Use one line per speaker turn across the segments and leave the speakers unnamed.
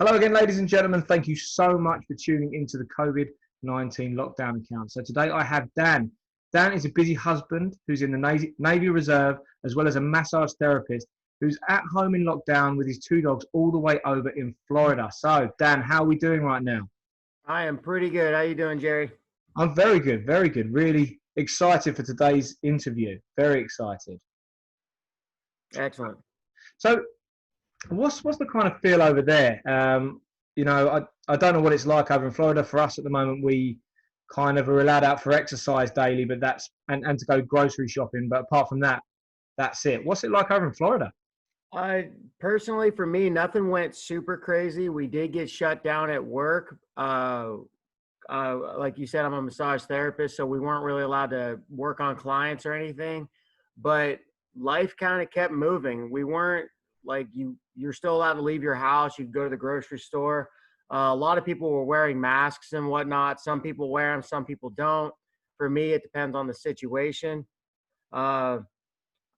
Hello again, ladies and gentlemen. Thank you so much for tuning into the COVID-19 lockdown account. So today I have Dan. Dan is a busy husband who's in the Navy Reserve, as well as a massage therapist who's at home in lockdown with his two dogs all the way over in Florida. So Dan, how are we doing right now?
I am pretty good. How you doing, Jerry?
I'm very good, very good. Really excited for today's interview. Very excited.
Excellent.
So what's the kind of feel over there? I don't know what it's like over in Florida. For us at the moment, we kind of are allowed out for exercise daily, but and to go grocery shopping. But apart from that, that's it. What's it like over in Florida?
Personally, for me, nothing went super crazy. We did get shut down at work. Like you said, I'm a massage therapist, so we weren't really allowed to work on clients or anything. But life kind of kept moving. We weren't like you're still allowed to leave your house. You could go to the grocery store. A lot of people were wearing masks and whatnot. Some people wear them, some people don't. For me, it depends on the situation. Uh,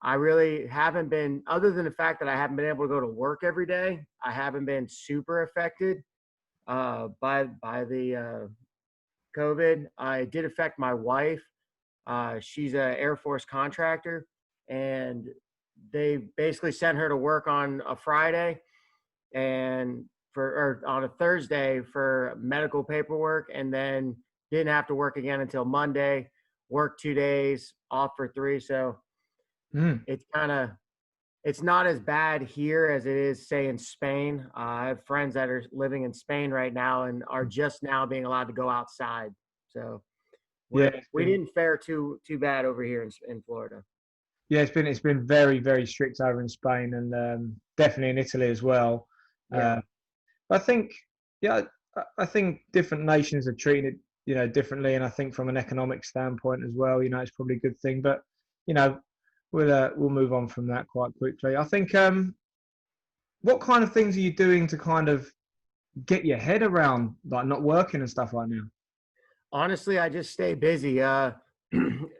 I really haven't been, other than the fact that I haven't been able to go to work every day, I haven't been super affected by the COVID. It did affect my wife. She's an Air Force contractor, and they basically sent her to work on a Friday and or on a Thursday for medical paperwork, and then didn't have to work again until Monday. Worked 2 days, off for 3. So it's not as bad here as it is, say, in Spain. I have friends that are living in Spain right now and are just now being allowed to go outside. So we didn't fare too bad over here in Florida.
Yeah, it's been very, very strict over in Spain and definitely in Italy as well.
Yeah.
I think, I think different nations are treating it, differently, and I think from an economic standpoint as well, it's probably a good thing. But we'll move on from that quite quickly. I think, what kind of things are you doing to kind of get your head around like not working and stuff like now?
Honestly, I just stay busy.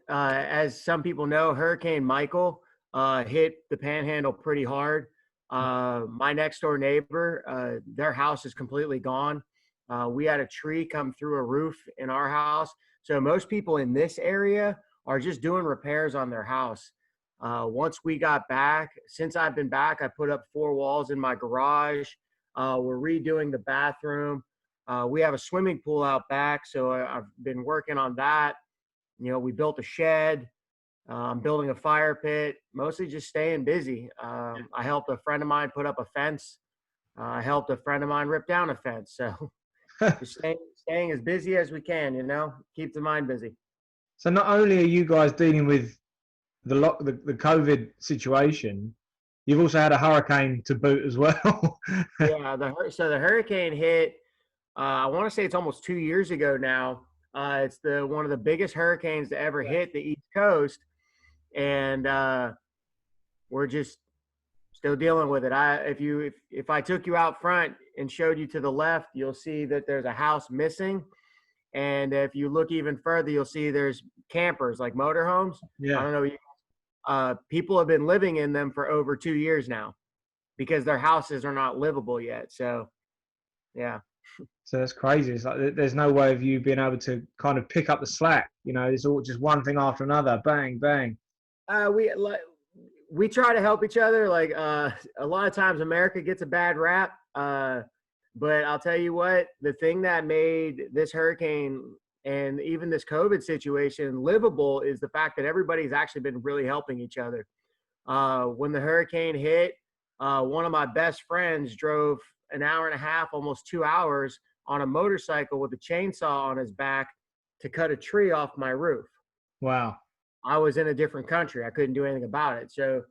As some people know, Hurricane Michael hit the Panhandle pretty hard. My next door neighbor, their house is completely gone. We had a tree come through a roof in our house. So most people in this area are just doing repairs on their house. Once we got back, since I've been back, I put up 4 walls in my garage. We're redoing the bathroom. We have a swimming pool out back, so I've been working on that. We built a shed. I'm building a fire pit, mostly just staying busy. I helped a friend of mine put up a fence. I helped a friend of mine rip down a fence. So just staying as busy as we can, keep the mind busy.
So not only are you guys dealing with the COVID situation, you've also had a hurricane to boot as well.
Yeah, so the hurricane hit, I want to say it's almost 2 years ago now. It's one of the biggest hurricanes to ever hit the East Coast, and we're just still dealing with it. If I took you out front and showed you to the left, you'll see that there's a house missing, and if you look even further, you'll see there's campers like motorhomes.
Yeah.
I don't know. People have been living in them for over 2 years now because their houses are not livable yet. So, yeah.
So that's crazy. It's like there's no way of you being able to kind of pick up the slack. It's all just one thing after another. Bang, bang.
We try to help each other. Like a lot of times, America gets a bad rap. But I'll tell you what, the thing that made this hurricane and even this COVID situation livable is the fact that everybody's actually been really helping each other. When the hurricane hit, one of my best friends drove an hour and a half, almost 2 hours on a motorcycle with a chainsaw on his back to cut a tree off my roof.
Wow.
I was in a different country. I couldn't do anything about it. So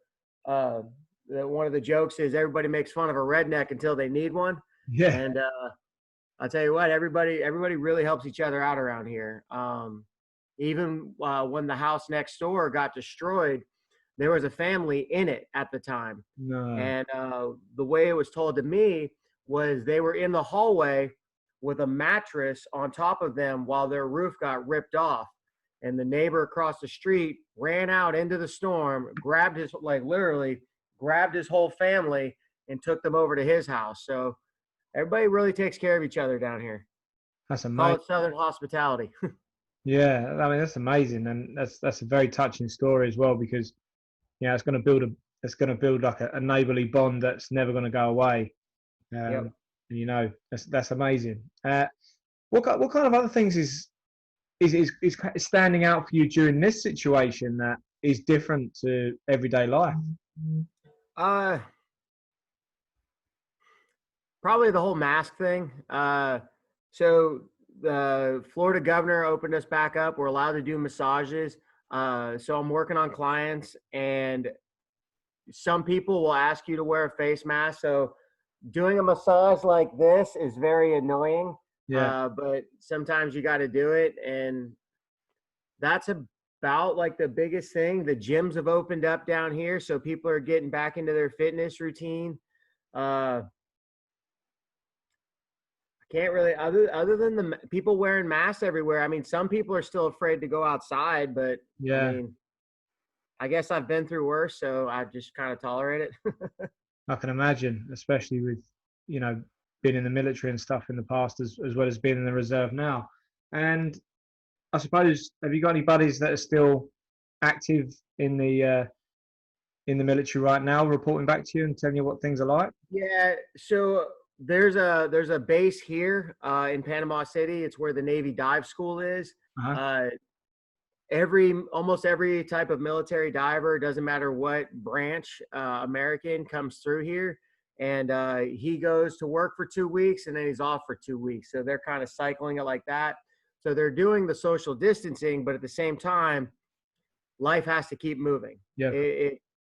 one of the jokes is everybody makes fun of a redneck until they need one.
Yeah.
And I'll tell you what, everybody really helps each other out around here. Even when the house next door got destroyed, there was a family in it at the time.
No.
And the way it was told to me was they were in the hallway with a mattress on top of them while their roof got ripped off. And the neighbor across the street ran out into the storm, literally grabbed his whole family and took them over to his house. So Everybody really takes care of each other down here.
That's
Call
amazing.
it Southern hospitality.
Yeah, I mean that's amazing, and that's a very touching story as well because it's going to build like a neighborly bond that's never going to go away.
Yep.
And, that's amazing. What kind of other things is standing out for you during this situation that is different to everyday life?
Uh, Probably the whole mask thing. So the Florida governor opened us back up. We're allowed to do massages. So I'm working on clients, and some people will ask you to wear a face mask. So doing a massage like this is very annoying,
Yeah,
but sometimes you got to do it. And that's about like the biggest thing. The gyms have opened up down here, so people are getting back into their fitness routine. Uh, Can't really, other than the people wearing masks everywhere. I mean, some people are still afraid to go outside, but I
yeah,
mean, I guess I've been through worse, so I just kind of tolerate it.
I can imagine, especially with you know being in the military and stuff in the past, as well as being in the reserve now. And I suppose, have you got any buddies that are still active in the military right now, reporting back to you and telling you what things are like?
Yeah, so there's a base here in Panama City. It's where the Navy dive school is.
Uh-huh.
Uh, almost every type of military diver, doesn't matter what branch, American comes through here, and he goes to work for 2 weeks and then he's off for 2 weeks. So they're kind of cycling it like that. So they're doing the social distancing, but at the same time, life has to keep moving.
Yeah,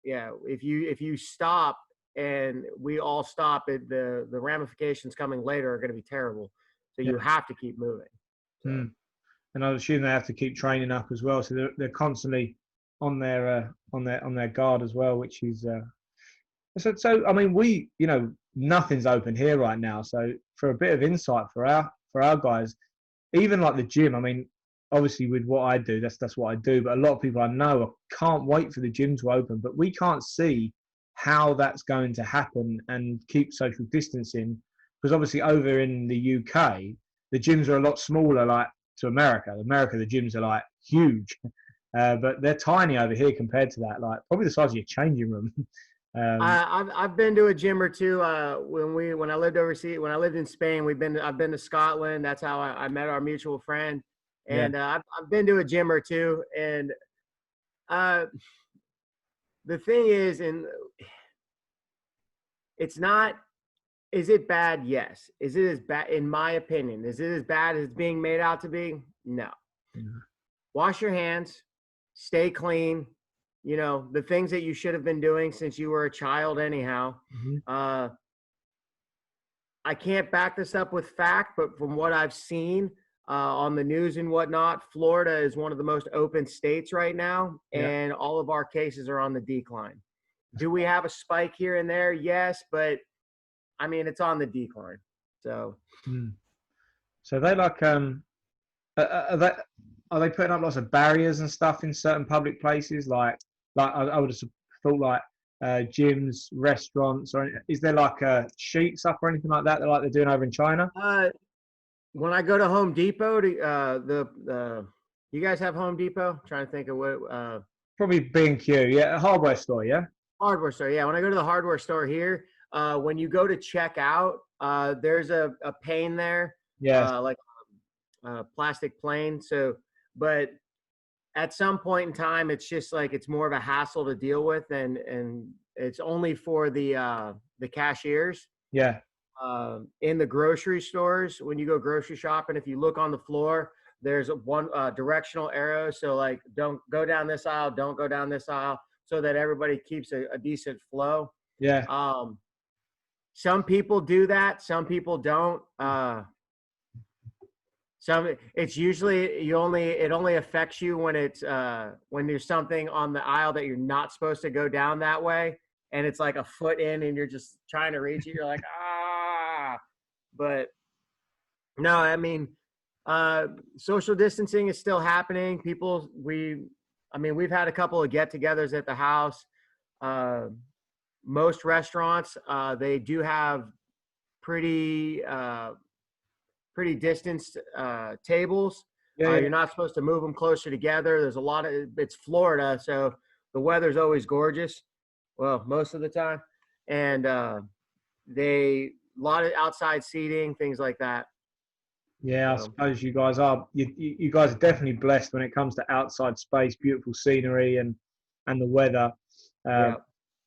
Yeah, if you stop and we all stop, the ramifications coming later are going to be terrible. So
yeah.
you have to keep moving. So.
Mm. And I assume they have to keep training up as well, so they're constantly on their guard as well, which is so. I mean, nothing's open here right now. So for a bit of insight for our guys, even like the gym. I mean, obviously with what I do, that's what I do. But a lot of people I know can't wait for the gym to open, but we can't see how that's going to happen and keep social distancing because obviously over in the UK, the gyms are a lot smaller, like to America. America, the gyms are like huge, but they're tiny over here compared to that. Like probably the size of your changing room.
I've been to a gym or two when I lived overseas. When I lived in Spain, I've been to Scotland. That's how I met our mutual friend,
Yeah,
and I've been to a gym or two. And uh, the thing is, and it's not. Is it bad? Yes. Is it as bad? In my opinion, is it as bad as it's being made out to be? No.
yeah,
Wash your hands, stay clean. The things that you should have been doing since you were a child, anyhow.
mm-hmm.
Uh, I can't back this up with fact, but from what I've seen on the news and whatnot, Florida is one of the most open states right now,
Yeah.
and all of our cases are on the decline. Do we have a spike here and there? Yes, but I mean, it's on the decline. So,
Mm. So they like are they are they putting up lots of barriers and stuff in certain public places? Like I would have thought like gyms, restaurants, or is there like sheets up or anything like that like they're doing over in China?
when I go to Home Depot, the you guys have Home Depot? I'm trying to think of what
Probably B&Q, yeah, a hardware store, yeah.
hardware store. Yeah, when I go to the hardware store here, when you go to check out, there's a pane there,
Yes,
like a plastic plane. So, but at some point in time, it's just like it's more of a hassle to deal with, and it's only for the cashiers.
yeah,
In the grocery stores, when you go grocery shopping, if you look on the floor, there's one directional arrow. So like, don't go down this aisle, don't go down this aisle, so that everybody keeps a decent flow.
yeah,
Some people do that, some people don't. It's usually it only affects you when there's something on the aisle that you're not supposed to go down that way, and it's like a foot in and you're just trying to reach it. You're like, ah. But no, I mean, social distancing is still happening. We've had a couple of get-togethers at the house. Most restaurants, they do have pretty pretty distanced tables.
Yeah, yeah,
You're not supposed to move them closer together. There's a lot of, it's Florida, so the weather's always gorgeous. Well, most of the time. And a lot of outside seating, things like that.
yeah. I
So,
suppose you guys are. You guys are definitely blessed when it comes to outside space, beautiful scenery, and the weather.
yeah.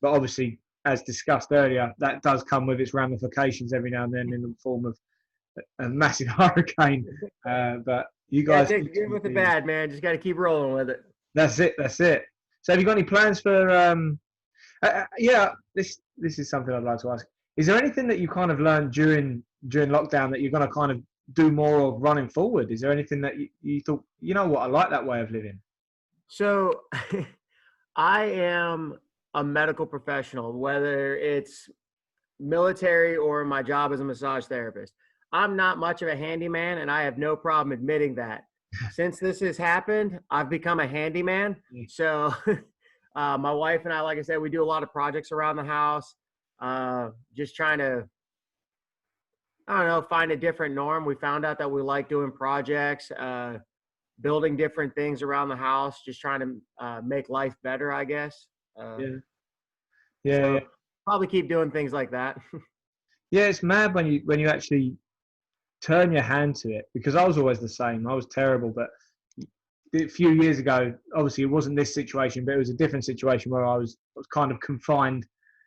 But obviously, as discussed earlier, that does come with its ramifications every now and then in the form of a massive hurricane. But you
Yeah,
guys,
take the good with the bad, man. Just got to keep rolling with it.
that's it. That's it. So, have you got any plans for? Yeah, this is something I'd like to ask. Is there anything that you kind of learned during lockdown that you're going to kind of do more of running forward? Is there anything that you thought, you know what, I like that way of living?
So, I am a medical professional, whether it's military or my job as a massage therapist. I'm not much of a handyman, and I have no problem admitting that. Since this has happened, I've become a handyman. So, my wife and I, like I said, we do a lot of projects around the house, just trying to, I don't know, find a different norm. We found out that we like doing projects, building different things around the house, just trying to make life better, I guess.
Yeah, yeah, yeah.
So probably keep doing things like that.
Yeah, it's mad when you actually turn your hand to it, because I was always the same. I was terrible, but a few years ago, obviously it wasn't this situation, but it was a different situation where I was kind of confined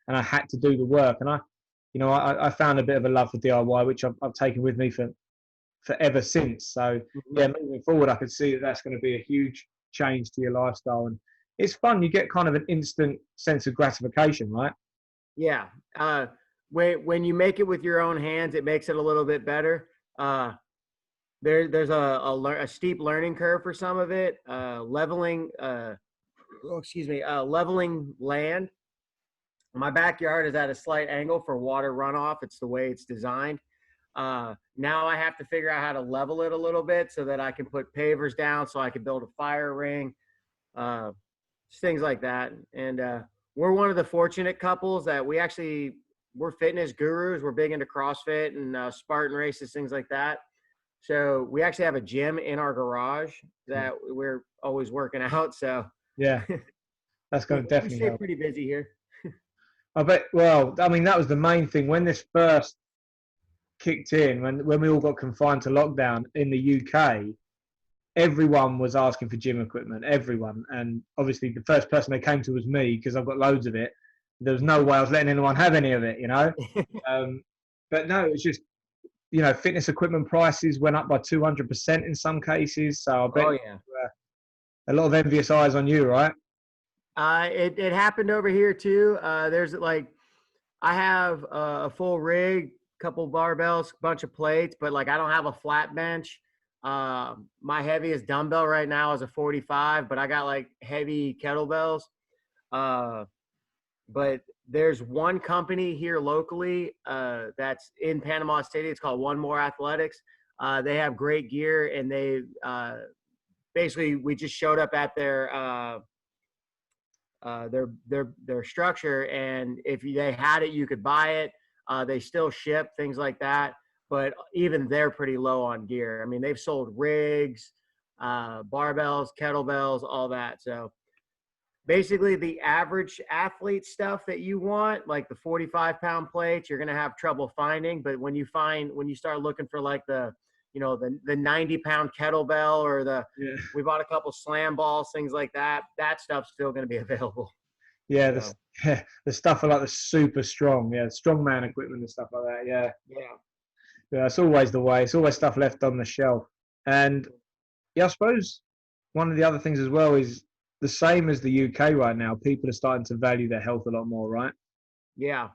and I had to do the work. And I found a bit of a love for DIY, which I've taken with me for ever since. So yeah, moving forward, I could see that that's going to be a huge change to your lifestyle, and it's fun. You get kind of an instant sense of gratification, right?
Yeah. When you make it with your own hands, it makes it a little bit better. There's a steep learning curve for some of it. Leveling, leveling land. My backyard is at a slight angle for water runoff. It's the way it's designed. Now I have to figure out how to level it a little bit so that I can put pavers down, so I can build a fire ring, things like that. And we're one of the fortunate couples that we're fitness gurus. We're big into CrossFit and Spartan races, things like that. So we actually have a gym in our garage that we're always working out. So
Yeah, that's going to
we
definitely
stay
help.
pretty busy here.
I bet. Well, I mean, that was the main thing when this first kicked in, when we all got confined to lockdown in the UK. Everyone was asking for gym equipment, everyone. And obviously the first person they came to was me, because I've got loads of it. There was no way I was letting anyone have any of it, you know. But no, it was just, fitness equipment prices went up by 200% in some cases. So I bet
Oh yeah.
a lot of envious eyes on you, right?
It happened over here too. There's I have a full rig, couple barbells, bunch of plates, but I don't have a flat bench. My heaviest dumbbell right now is a 45, but I got heavy kettlebells. But there's one company here locally that's in Panama City. It's called One More Athletics. They have great gear, and they basically, we just showed up at their structure, and if they had it, you could buy it. They still ship things like that, but even they're pretty low on gear. I mean, they've sold rigs, barbells, kettlebells, all that. So basically the average athlete stuff that you want, like the 45-pound plates, you're going to have trouble finding. But when you start looking for the 90-pound kettlebell, or we bought a couple slam balls, things like that, that stuff's still going to be available.
Yeah,
So,
the stuff for the super strong, strongman equipment and stuff like that. Yeah. Yeah, it's always the way. It's always stuff left on the shelf. And yeah, I suppose one of the other things as well is the same as the UK right now. People are starting to value their health a lot more, right?
yeah.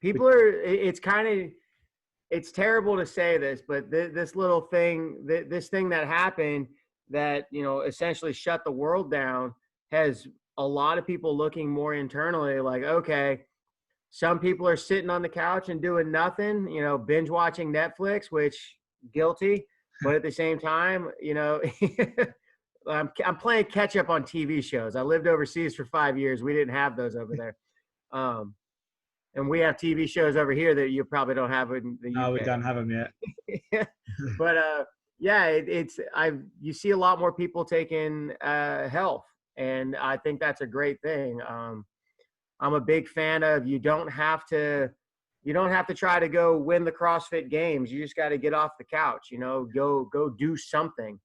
People are, it's terrible to say this, but this little thing, this thing that happened that, essentially shut the world down, has a lot of people looking more internally, okay, some people are sitting on the couch and doing nothing, binge watching Netflix, which guilty, but at the same time, I'm playing catch up on TV shows. I lived overseas for 5 years. We didn't have those over there. And we have TV shows over here that you probably don't have in the
No, we
UK.
don't have them yet.
But yeah, you see a lot more people taking health, and I think that's a great thing. I'm a big fan of you don't have to try to go win the CrossFit games. You just got to get off the couch, go do something.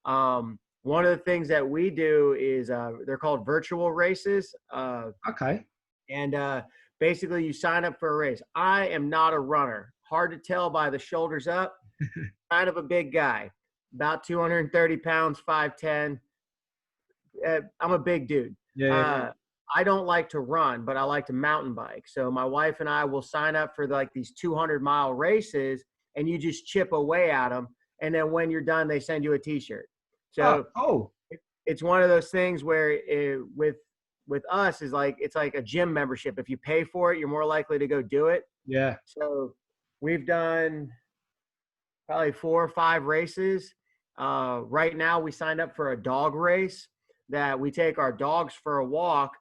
One of the things that we do is they're called virtual races.
Okay.
And basically you sign up for a race. I am not a runner. Hard to tell by the shoulders up. Kind of a big guy, about 230 pounds, 5'10". I'm a big dude.
Yeah.
I don't like to run, but I like to mountain bike. So my wife and I will sign up for like these 200-mile races, and you just chip away at them. And then when you're done, they send you a T-shirt. So it's one of those things where with us is like, it's like a gym membership. If you pay for it, you're more likely to go do it.
Yeah.
So we've done probably 4 or 5 races. Right now we signed up for a dog race that we take our dogs for a walk.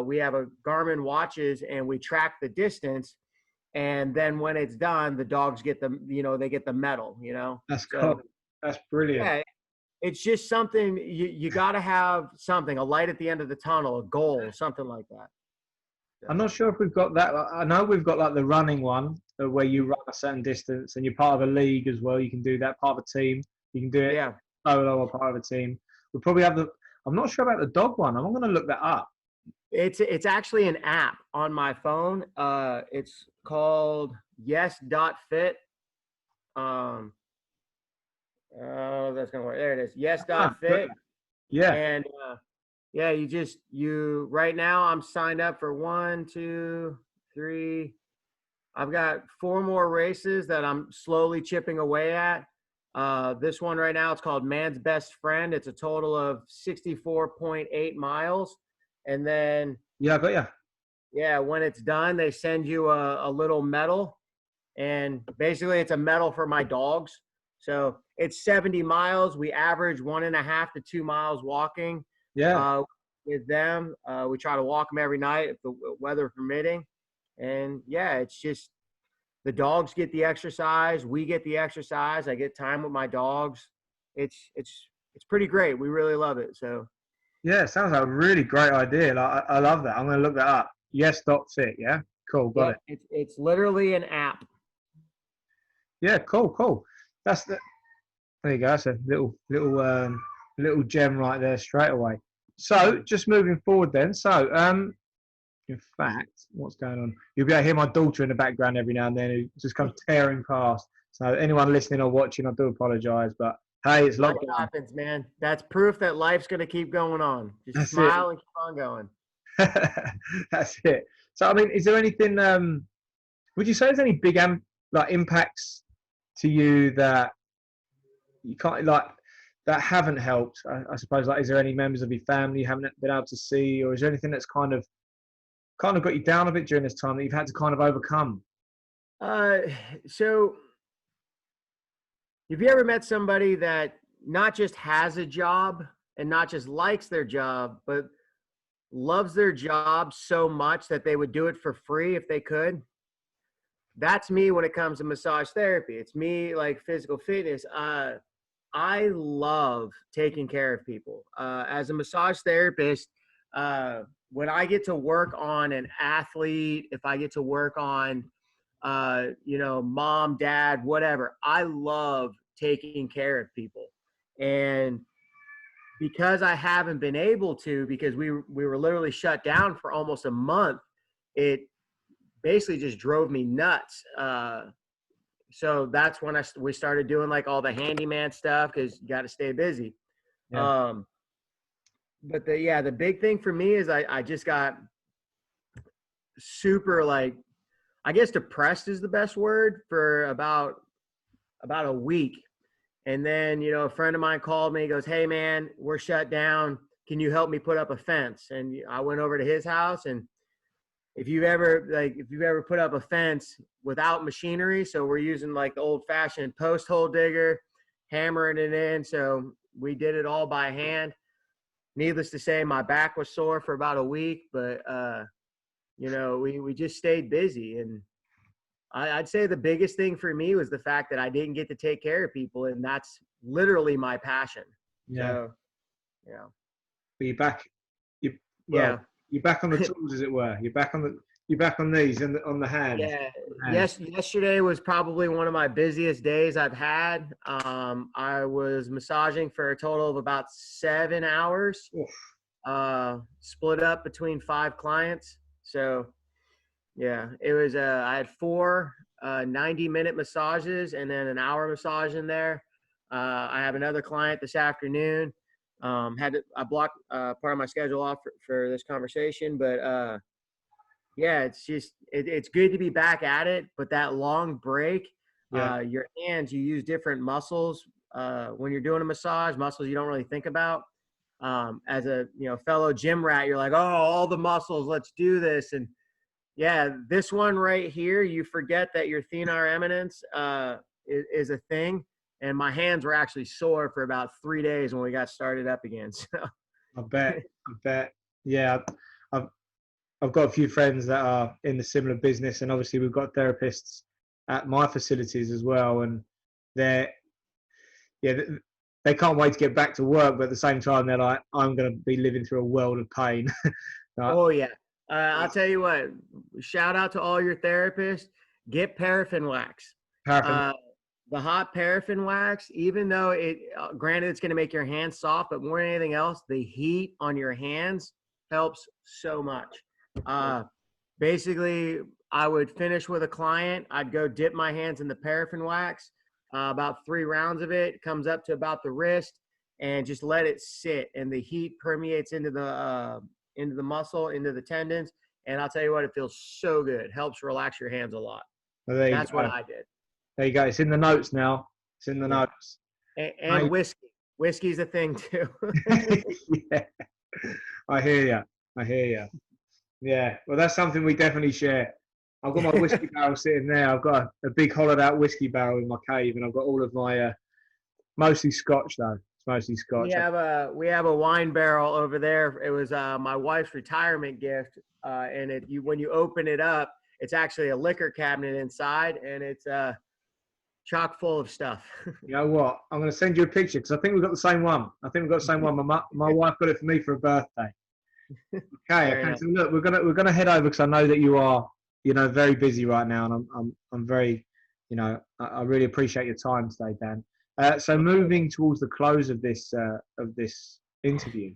We have a Garmin watches and we track the distance. And then when it's done, the dogs get they get the medal,
That's cool. That's brilliant.
Yeah, it's just something you got to have something, a light at the end of the tunnel, a goal, something like that.
I'm not sure if we've got that. I know we've got like the running one where you run a certain distance and you're part of a league as well. You can do that, part of a team. You can do it solo or part of a team. We probably have I'm not sure about the dog one. I'm going to look that up.
It's actually an app on my phone. It's called Yes.fit. Oh, that's gonna work. There it is. Yes.fit.
Yeah.
And yeah, right now I'm signed up for 1, 2, 3. I've got 4 more races that I'm slowly chipping away at. This one right now, it's called Man's Best Friend. It's a total of 64.8 miles. And then
I got you.
Yeah, when it's done, they send you a little medal. And basically it's a medal for my dogs. So it's 70 miles. We average 1.5 to 2 miles walking.
Yeah.
With them. We try to walk them every night if the weather permitting. And yeah, it's just the dogs get the exercise. We get the exercise. I get time with my dogs. It's pretty great. We really love it. So
yeah, it sounds like a really great idea. Like, I love that. I'm going to look that up. Yes.fit. Yeah. Cool. Got it.
It's literally an app.
Yeah. Cool. There you go. That's a little gem right there straight away. So just moving forward then. So, in fact, what's going on? You'll be able to hear my daughter in the background every now and then who just comes tearing past. So anyone listening or watching, I do apologise, but hey, it's lockdown.
That happens, man. That's proof that life's going to keep going on. Just smile and keep on going.
That's it. So, I mean, is there anything, would you say there's any big impacts to you that you can't, that haven't helped? I suppose, is there any members of your family you haven't been able to see, or is there anything that's kind of got you down a bit during this time that you've had to kind of overcome?
So have you ever met somebody that not just has a job and not just likes their job, but loves their job so much that they would do it for free if they could? That's me when it comes to massage therapy. It's me, like physical fitness. I love taking care of people. As a massage therapist, when I get to work on an athlete, if I get to work on, mom, dad, whatever, I love taking care of people. And because I haven't been able to, because we were literally shut down for almost a month, it basically just drove me nuts. So that's when we started doing like all the handyman stuff, because you got to stay busy. Yeah. But the big thing for me is I just got super, I guess depressed is the best word, for about a week. And then, a friend of mine called me, goes, "Hey man, we're shut down. Can you help me put up a fence?" And I went over to his house, and if you've ever put up a fence without machinery, so we're using like the old fashioned post hole digger, hammering it in. So we did it all by hand. Needless to say, my back was sore for about a week, but you know, we just stayed busy. And I'd say the biggest thing for me was the fact that I didn't get to take care of people, and that's literally my passion.
Yeah.
So, yeah.
But you're back. You well,
Yeah.
you're back on the tools, as it were. You're back on these and on the hands.
Yeah.
Hands.
Yes. Yesterday was probably one of my busiest days I've had. I was massaging for a total of about 7 hours,
Oof.
split up between 5 clients. So yeah, it was, I had 4 90-minute massages and then an hour massage in there. I have another client this afternoon. I blocked part of my schedule off for this conversation, but yeah, it's just it's good to be back at it. But that long break,
Yeah.
your hands, you use different muscles when you're doing a massage, muscles you don't really think about. As a fellow gym rat, you're like, oh, all the muscles, let's do this. And yeah, this one right here, you forget that your thenar eminence is a thing. And my hands were actually sore for about 3 days when we got started up again. So
I bet. I bet. Yeah. I've I've got a few friends that are in the similar business, and obviously we've got therapists at my facilities as well, and they're yeah they can't wait to get back to work, but at the same time they're like, I'm going to be living through a world of pain. Like,
oh yeah. I'll tell you what, shout out to all your therapists. Get paraffin wax.
paraffin.
Uh, the hot paraffin wax, even though granted it's going to make your hands soft, but more than anything else, the heat on your hands helps so much. Basically, I would finish with a client. I'd go dip my hands in the paraffin wax, about 3 rounds of it, comes up to about the wrist, and just let it sit. And the heat permeates into the muscle, into the tendons. And I'll tell you what, it feels so good. Helps relax your hands a lot.
Well, there you
That's
go.
what I did.
There you go. It's in the notes now. It's in the
Yeah.
notes.
And whiskey. Whiskey's a thing too.
Yeah, I hear you. I hear you. Yeah, well, that's something we definitely share. I've got my whiskey barrel sitting there. I've got a big hollowed out whiskey barrel in my cave, and I've got all of my mostly Scotch though. It's mostly Scotch.
We have a wine barrel over there. It was my wife's retirement gift, and when you open it up, it's actually a liquor cabinet inside, and it's chock full of stuff.
You know what? I'm going to send you a picture because I think we've got the same one. I think we've got the same one. My wife got it for me for a birthday. Okay. So look, we're gonna head over because I know that you are, very busy right now, and I'm very, I really appreciate your time today, Dan. So moving towards the close of this interview,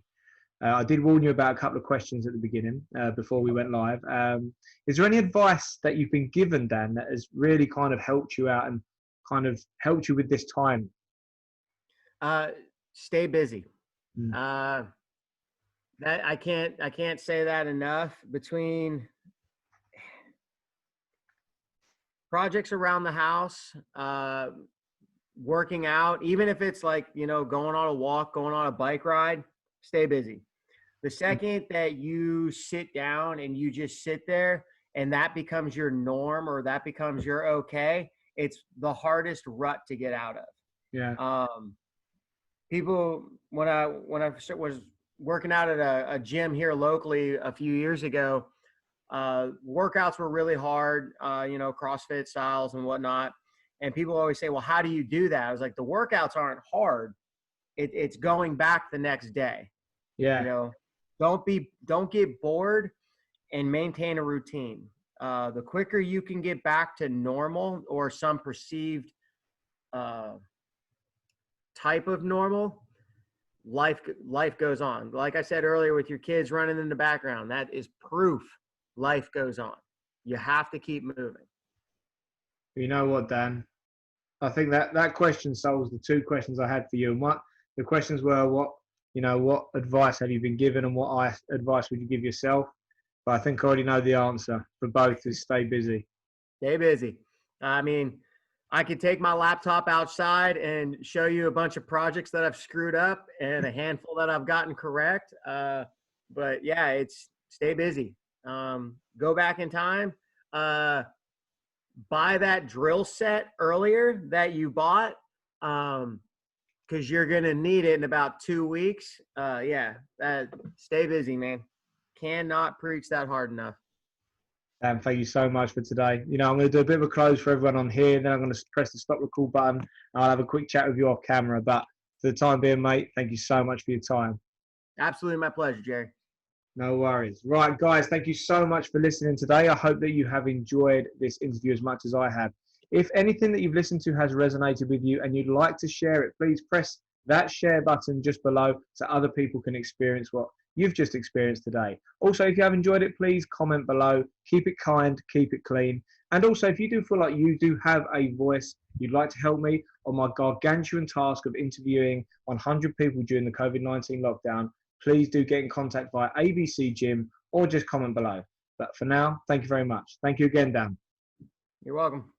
I did warn you about a couple of questions at the beginning before we went live. Is there any advice that you've been given, Dan, that has really kind of helped you out and kind of helped you with this time?
Stay busy. That I can't say that enough. Between projects around the house, working out, even if it's like, going on a walk, going on a bike ride, stay busy. The second that you sit down and you just sit there and that becomes your norm or that becomes your okay, it's the hardest rut to get out of.
Yeah.
People, when I was working out at a gym here locally a few years ago, workouts were really hard, CrossFit styles and whatnot. And people always say, well, how do you do that? I was like, the workouts aren't hard. It's going back the next day.
Yeah.
Don't get bored and maintain a routine. The quicker you can get back to normal or some perceived type of normal, life goes on. Like I said earlier, with your kids running in the background, that is proof life goes on. You have to keep moving.
You know what, Dan? I think that question solves the 2 questions I had for you. And the questions were, what advice have you been given, and what advice would you give yourself? But I think I already know the answer for both is stay busy.
Stay busy. I mean, I could take my laptop outside and show you a bunch of projects that I've screwed up and a handful that I've gotten correct. But yeah, it's stay busy. Go back in time. Buy that drill set earlier that you bought, because you're going to need it in about 2 weeks. Stay busy, man. Cannot preach that hard enough.
Thank you so much for today. I'm going to do a bit of a close for everyone on here. Then I'm going to press the stop record button. And I'll have a quick chat with you off camera. But for the time being, mate, thank you so much for your time.
Absolutely my pleasure, Jerry.
No worries. Right, guys, thank you so much for listening today. I hope that you have enjoyed this interview as much as I have. If anything that you've listened to has resonated with you and you'd like to share it, please press that share button just below so other people can experience what you've just experienced today. Also, if you have enjoyed it, please comment below. Keep it kind, keep it clean. And also, if you do feel like you do have a voice, you'd like to help me on my gargantuan task of interviewing 100 people during the COVID-19 lockdown, please do get in contact via ABC Gym or just comment below. But for now, thank you very much. Thank you again, Dan.
You're welcome.